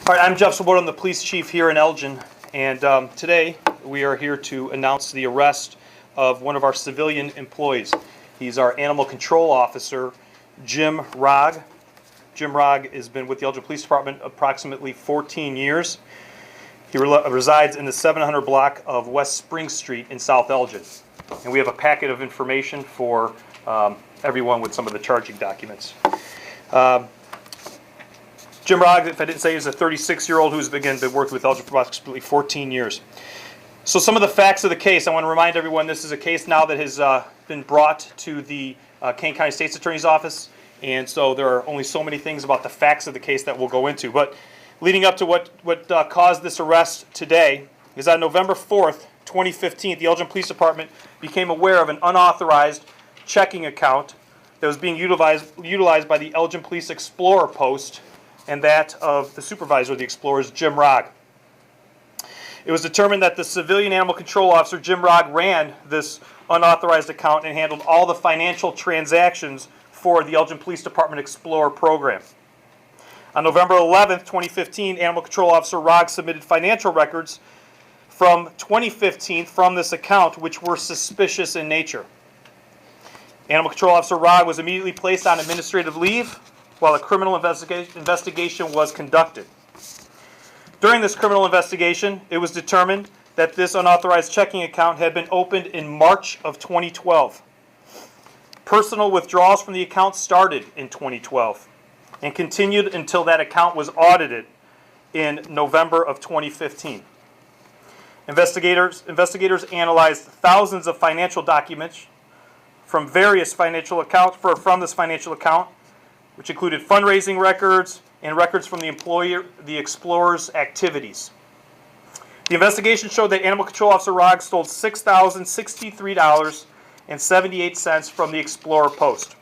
All right, I'm Jeff Swoboda. I'm the police chief here in Elgin, and today we are here to announce the arrest of one of our civilian employees. He's our animal control officer, Jim Rogg. Jim Rogg has been with the Elgin Police Department approximately 14 years. He resides in the 700 block of West Spring Street in South Elgin. And we have a packet of information for everyone with some of the charging documents. Jim Rogg, if I didn't say, is a 36-year-old who's been working with Elgin for approximately 14 years. So some of the facts of the case, I want to remind everyone this is a case now that has been brought to the Kane County State's Attorney's Office, and so there are only so many things about the facts of the case that we'll go into. But leading up to what caused this arrest today is on November 4th, 2015, the Elgin Police Department became aware of an unauthorized checking account that was being utilized by the Elgin Police Explorer post and that of the supervisor of the Explorers, Jim Rogg. It was determined that the civilian animal control officer, Jim Rogg, ran this unauthorized account and handled all the financial transactions for the Elgin Police Department Explorer program. On November 11th, 2015, Animal Control Officer Rogg submitted financial records from 2015 from this account, which were suspicious in nature. Animal Control Officer Rogg was immediately placed on administrative leave while a criminal investigation was conducted. During this criminal investigation, it was determined that this unauthorized checking account had been opened in March of 2012. Personal withdrawals from the account started in 2012 and continued until that account was audited in November of 2015. Investigators analyzed thousands of financial documents from various financial accounts from this financial account, which included fundraising records and records from the Explorer's activities. The investigation showed that Animal Control Officer Rogg stole $6,063.78 from the Explorer post.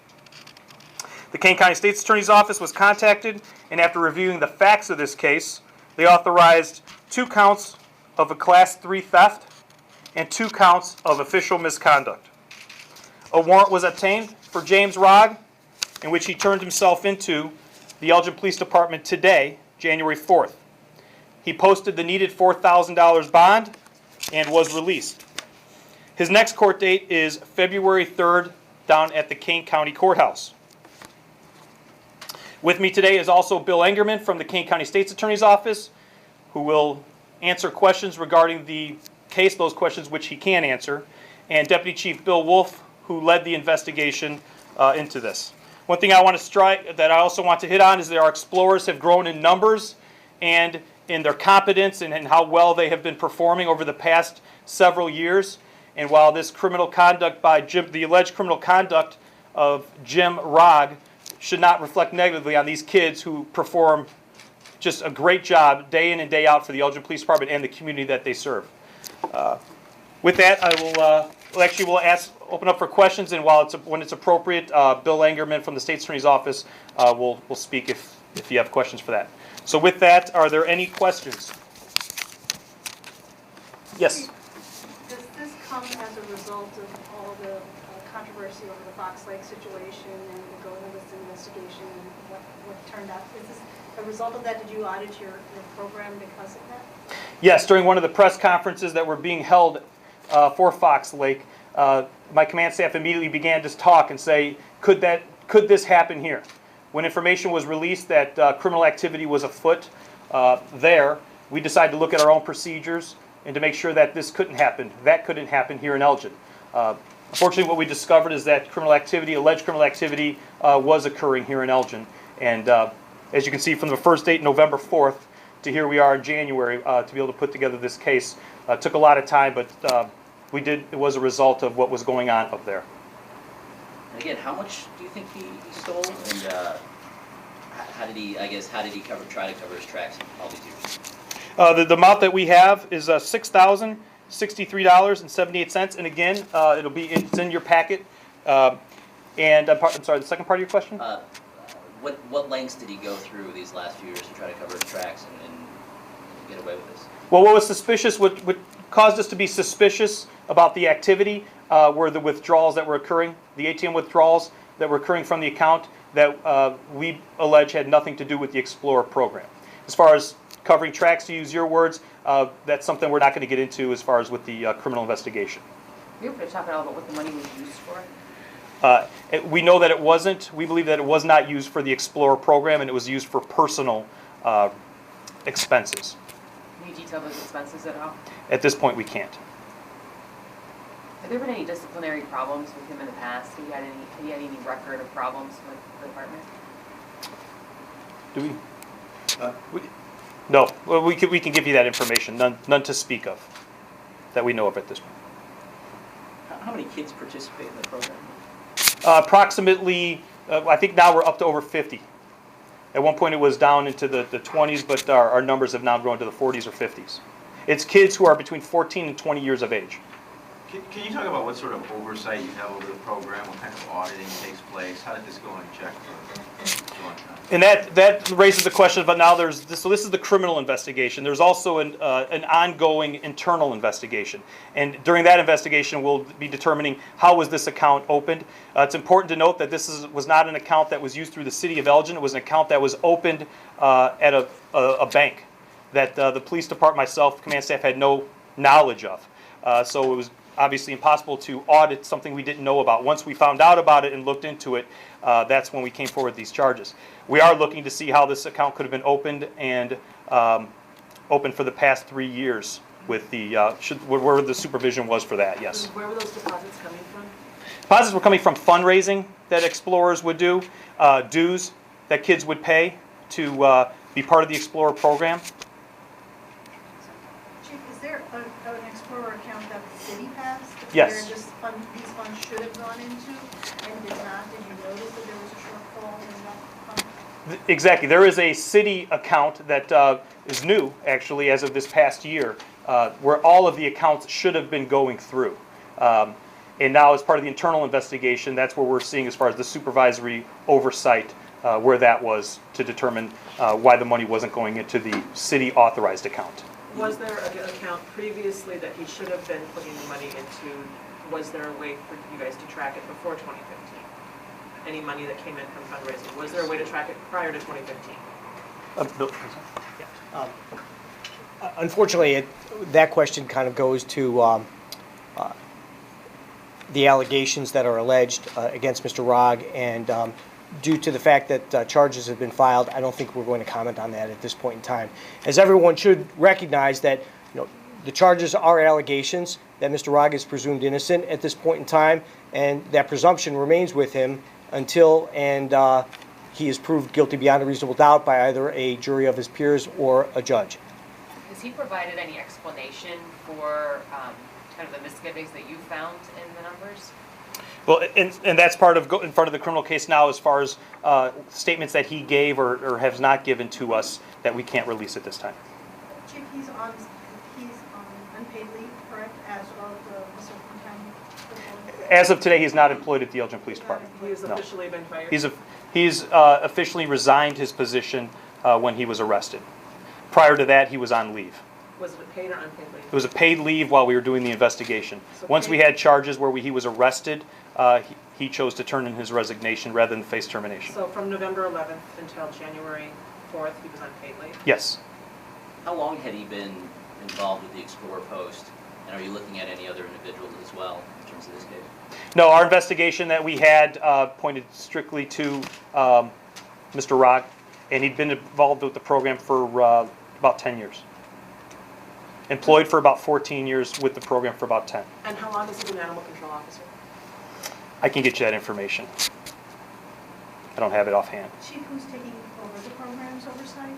The Kane County State's Attorney's Office was contacted, and after reviewing the facts of this case, they authorized 2 counts of a Class 3 theft and 2 counts of official misconduct. A warrant was obtained for James Rogg, in which he turned himself into the Elgin Police Department today, January 4th. He posted the needed $4,000 bond and was released. His next court date is February 3rd down at the Kane County Courthouse. With me today is also Bill Engerman from the Kane County State's Attorney's Office, who will answer questions regarding the case, those questions which he can answer, and Deputy Chief Bill Wolf, who led the investigation into this. One thing I want to strike that I also want to hit on is that our explorers have grown in numbers and in their competence and how well they have been performing over the past several years. And while this criminal conduct by the alleged criminal conduct of Jim Rogg should not reflect negatively on these kids who perform just a great job day in and day out for the Elgin Police Department and the community that they serve. With that, I will open up for questions, and when it's appropriate, Bill Engerman from the State's Attorney's Office will speak if you have questions for that. So with that, are there any questions? Yes? Does this come as a result of all the controversy over the Fox Lake situation and the going of this investigation and what turned out? Is this a result of that? Did you audit your program because of that? Yes, during one of the press conferences that were being held for Fox Lake, my command staff immediately began to talk and say, could this happen here? When information was released that criminal activity was afoot there, we decided to look at our own procedures and to make sure that this couldn't happen. That couldn't happen here in Elgin. Unfortunately, what we discovered is that alleged criminal activity, was occurring here in Elgin. And as you can see from the first date, November 4th, to here we are in January, to be able to put together this case. Took a lot of time, but it was a result of what was going on up there. And again, how much do you think he stole, and how did he try to cover his tracks all these years? The amount that we have is $6,063.78, and again, it's in your packet. And I'm sorry, the second part of your question? What lengths did he go through these last few years to try to cover his tracks and get away with this? Well, what was suspicious, what caused us to be suspicious about the activity were the withdrawals that were occurring, the ATM withdrawals that were occurring from the account that we allege had nothing to do with the Explorer program. As far as covering tracks, to use your words, that's something we're not going to get into as far as with the criminal investigation. Are you able to talk at all about what the money was used for? We know that it wasn't. We believe that it was not used for the Explorer program, and it was used for personal expenses. Can you detail those expenses at all? At this point, we can't. Have there been any disciplinary problems with him in the past? Have you had any record of problems with the department? Do we? No. Well, we can give you that information. None to speak of that we know of at this point. How many kids participate in the program? Approximately, I think now we're up to over 50. At one point it was down into the 20s, but our numbers have now grown to the 40s or 50s. It's kids who are between 14 and 20 years of age. Can you talk about what sort of oversight you have over the program? What kind of auditing takes place? How did this go unchecked for a long time? And that raises the question, but now there's this, so this is the criminal investigation. There's also an ongoing internal investigation. And during that investigation, we'll be determining how was this account opened. It's important to note that this was not an account that was used through the city of Elgin. It was an account that was opened at a bank that the police department, myself, command staff had no knowledge of. So it was obviously impossible to audit something we didn't know about. Once we found out about it and looked into it, that's when we came forward with these charges. We are looking to see how this account could have been opened and opened for the past 3 years with the where the supervision was for that. Yes. Where were those deposits coming from? Deposits were coming from fundraising that Explorers would do, dues that kids would pay to be part of the Explorer program. Chief, is there an Explorer account that the city passed? Yes. Where these funds should have gone into and did not? Did you notice that there was a shortfall in that fund? Exactly. There is a city account that is new, actually, as of this past year, where all of the accounts should have been going through. And now, as part of the internal investigation, that's where we're seeing, as far as the supervisory oversight, where that was to determine why the money wasn't going into the city authorized account. Was there an account previously that he should have been putting the money into? Was there a way for you guys to track it before 2015? Any money that came in from fundraising? Was there a way to track it prior to 2015? Bill? Unfortunately, that question kind of goes to the allegations that are alleged against Mr. Rogg, and due to the fact that charges have been filed, I don't think we're going to comment on that at this point in time. As everyone should recognize that, the charges are allegations, that Mr. Rogg is presumed innocent at this point in time, and that presumption remains with him until he is proved guilty beyond a reasonable doubt by either a jury of his peers or a judge. Has he provided any explanation for kind of the misgivings that you found in the numbers? Well, and that's part of in front of the criminal case now, as far as statements that he gave or has not given to us that we can't release at this time. Chief, he's on unpaid leave, correct, as of the County? As of today, he's not employed at the Elgin Police Department. He has No. officially been fired? He's officially resigned his position when he was arrested. Prior to that, he was on leave. Was it a paid or unpaid leave? It was a paid leave while we were doing the investigation. So Once we paid- had charges where he was arrested, he chose to turn in his resignation rather than face termination. So from November 11th until January 4th, he was on paid leave? Yes. How long had he been involved with the Explorer Post? And are you looking at any other individuals as well in terms of this case? No, our investigation that we had pointed strictly to Mr. Rogg, and he'd been involved with the program for about 10 years. Employed for about 14 years, with the program for about 10. And how long has he been animal control officer? I can get you that information. I don't have it offhand. Chief, who's taking over the program's oversight, and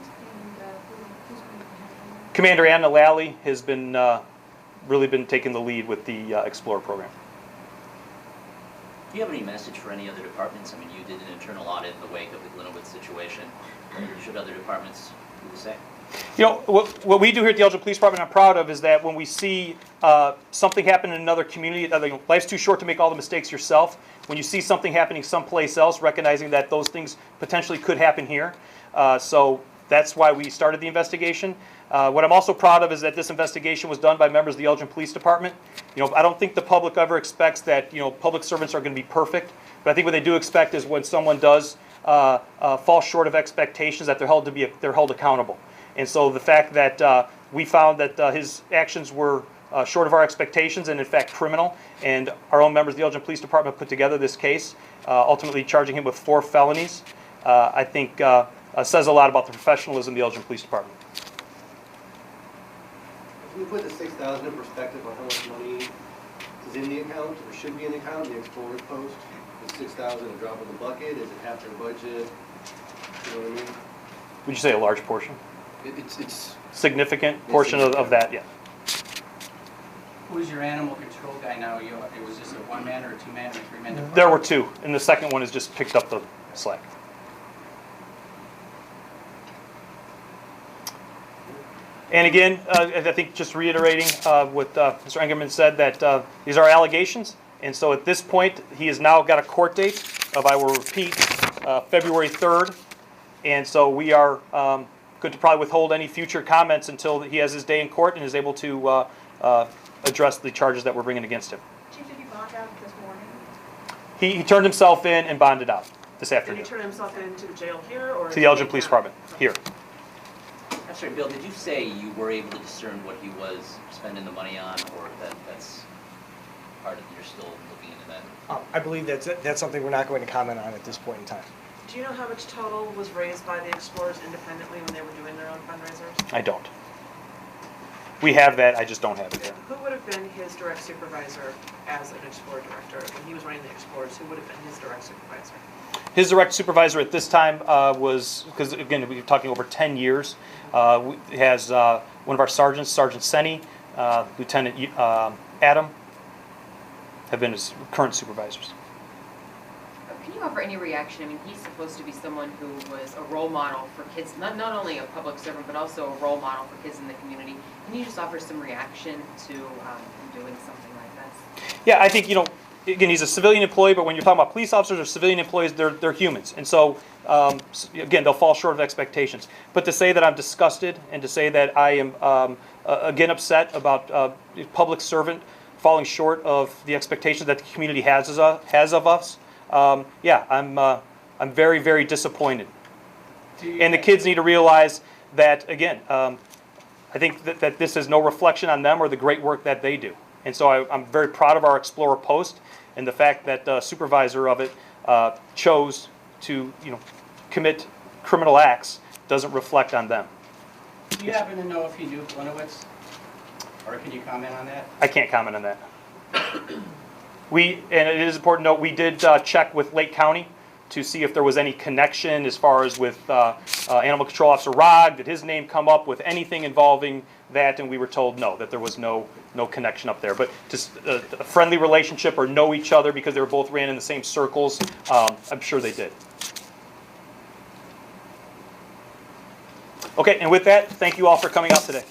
who's going to handle that? Commander Anna Lally has been really been taking the lead with the Explorer program. Do you have any message for any other departments? I mean, you did an internal audit in the wake of the Glenwood situation. Should other departments do the same? What we do here at the Elgin Police Department, I'm proud of, is that when we see something happen in another community, life's too short to make all the mistakes yourself. When you see something happening someplace else, recognizing that those things potentially could happen here. So that's why we started the investigation. What I'm also proud of is that this investigation was done by members of the Elgin Police Department. I don't think the public ever expects that public servants are going to be perfect, but I think what they do expect is when someone does fall short of expectations, that they're held accountable. And so the fact that we found that his actions were short of our expectations and in fact criminal, and our own members of the Elgin Police Department put together this case, ultimately charging him with 4 felonies, I think says a lot about the professionalism of the Elgin Police Department. Can we put the 6,000 in perspective on how much money is in the account or should be in the account, the Explorers Post? Is 6,000 a drop in the bucket? Is it half their budget? You know what I mean? Would you say a large portion? It's Significant portion of that, yeah. Who's your animal control guy now? It was just a 1-man or a 2-man or a 3-man department? There were 2, and the second one has just picked up the slack. And again, I think just reiterating what Mr. Engerman said, that these are allegations, and so at this point, he has now got a court date of, I will repeat, February 3rd, and so we are going to probably withhold any future comments until he has his day in court and is able to address the charges that we're bringing against him. Chief, did you bond out this morning? He turned himself in and bonded out this Did afternoon he turn himself into the jail here or? to the Elgin Police Department here. I'm sorry, Bill, did you say you were able to discern what he was spending the money on, or that's part of, you're still looking into that? I believe that's something we're not going to comment on at this point in time. Do you know how much total was raised by the Explorers independently when they were doing their own fundraisers? I don't. We have that, I just don't have it yet. Who would have been his direct supervisor as an Explorer director? When he was running the Explorers, who would have been his direct supervisor? His direct supervisor at this time was, because again, we're talking over 10 years, he has one of our sergeants, Sergeant Senni, Lieutenant Adam, have been his current supervisors. Can you offer any reaction? I mean, he's supposed to be someone who was a role model for kids, not only a public servant, but also a role model for kids in the community. Can you just offer some reaction to him doing something like this? Yeah, I think, again, he's a civilian employee, but when you're talking about police officers or civilian employees, they're humans. And so, again, they'll fall short of expectations. But to say that I'm disgusted and to say that I am, again, upset about public servant falling short of the expectations that the community has of us, yeah, I'm very, very disappointed. And the kids need to realize that, again, I think that this is no reflection on them or the great work that they do. And so I'm very proud of our Explorer Post and the fact that the supervisor of it chose to, commit criminal acts doesn't reflect on them. Do you happen to know if he knew Glenowitz? Or can you comment on that? I can't comment on that. And it is important to note, we did check with Lake County to see if there was any connection as far as with Animal Control Officer Rogg. Did his name come up with anything involving that? And we were told no, that there was no connection up there. But just a friendly relationship or know each other because they were both ran in the same circles, I'm sure they did. Okay, and with that, thank you all for coming out today.